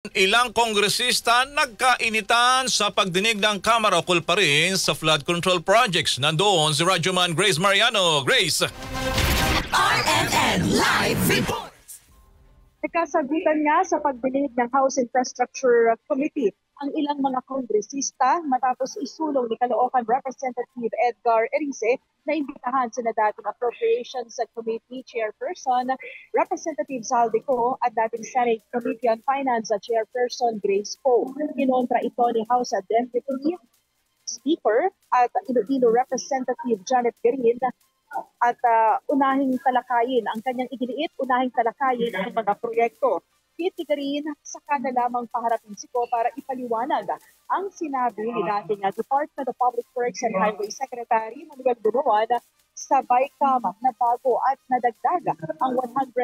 Ilang kongresista nagkainitan sa pagdinig ng Kamara ukol pa rin sa flood control projects. Nandoon si Radyoman Grace Mariano. Grace! RMN Live Report! Nagkasagutan nga sa pagdinig ng House Infrastructure Committee ang ilang mga kongresista matapos isulong ni Caloocan Representative Edgar Erice na imbitahan sa dating Appropriations Committee Chairperson Representative Saldico at dating Senate Committee on Finance Chairperson Grace Poe. Kinontra ito ni House Deputy Speaker at Iloilo Representative Janet Garin at unahing talakayin ang kanyang iginiit, unahing talakayin ang mga proyekto. Titigarin saka na lamang paharapin siko para ipaliwanag ang sinabi ni dating Department of Public Works and Highway Secretary Manuel Bunuan sa BICAM na bago at nadagdag ang 188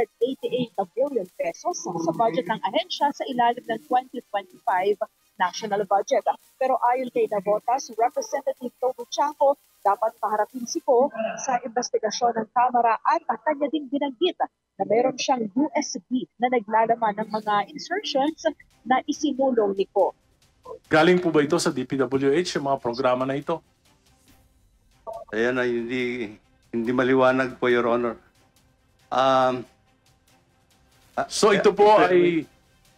billion pesos sa budget ng ahensya sa ilalim ng 2025 national budget. Pero ayon kay Navotas, Representative Toto Chanco, dapat paharapin siko sa investigasyon ng Kamara at kanya din binanggit na mayroon siyang USB na naglalaman ng mga insertions na isinulong ni Ko. Galing po ba ito sa DPWH, yung mga programa na ito? Ayan ay hindi maliwanag po, Your Honor. So ito po ay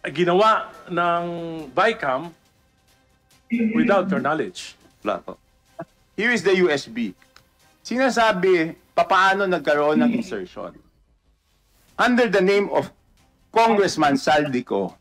ginawa ng BICAM without your knowledge. Wala po. Here is the USB. Sinasabi, paano nagkaroon ng insertion? Under the name of Congressman Saldico,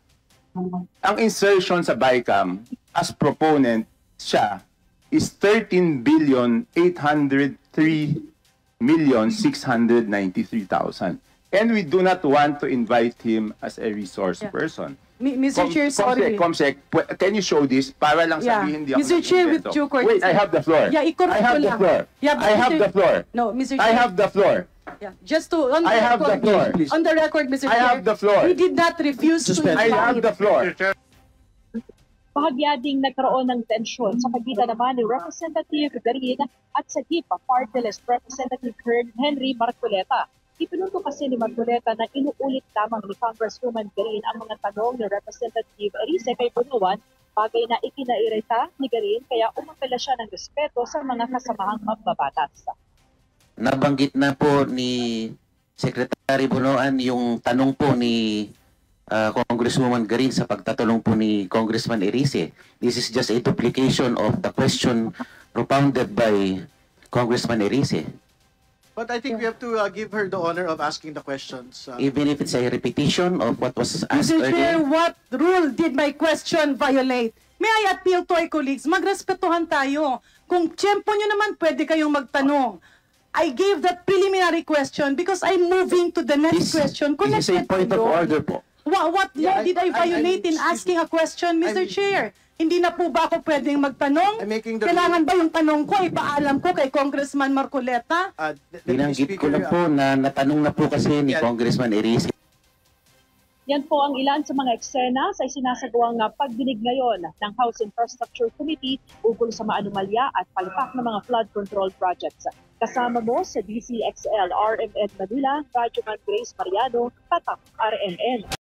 ang insertion sa BICAM as proponent siya is 13,803,693,000. And we do not want to invite him as a resource person. Mr. Chair, sorry. Comsec, can you show this para lang sabihin hindi ako Mr. Chair, with nag-invento? due courtesy. Wait, I have the floor. Yeah, I have the floor. Yeah, I have the floor. No, Mr. Chair. I have the floor. Yeah, just to on the I have the record, floor. on the record, Mr. I have the floor. We did not refuse to I have the floor. Bahagya ding nagkaroon ng tensyon sa pagitan naman ni Representative Garin at sa DIPA Party List Representative Henry Marcoleta. Ipinunto kasi ni Marcoleta na inuulit lamang ni Congresswoman Garin ang mga tanong ni Representative Erice kay Bunuan, bagay na ikinairita ni Garin kaya umapela siya ng respeto sa mga kasamahang mambabatas. Nabanggit na po ni Secretary Bunuan yung tanong po ni Congresswoman Garin sa pagtatanong po ni Congressman Erice. This is just a duplication of the question propounded by Congressman Erice. But I think we have to give her the honor of asking the questions. Even if it's a repetition of what was asked Mr. Chair, earlier. what rule did my question violate? May I appeal to our colleagues? Magrespetuhan tayo. Kung tiyempo nyo naman, pwede kayong magtanong. I gave that preliminary question because I'm moving to the next question. This is a point of order po. What law did I violate in asking a question, Mr. Chair? Hindi na po ba ako pwedeng magtanong? Kailangan ba yung tanong ko, ipaalam ko kay Congressman Marcoleta? Binanggit ko na po na natanong na po kasi ni Congressman Erice. Yan po ang ilan sa mga eksena sa isinasagawang pagdinig ngayon ng House Infrastructure Committee ukol sa maanumalya at palpak ng mga flood control projects. Kasama mo sa DCXL RMN Manila, Radyoman Grace Mariano, Tatak RMN.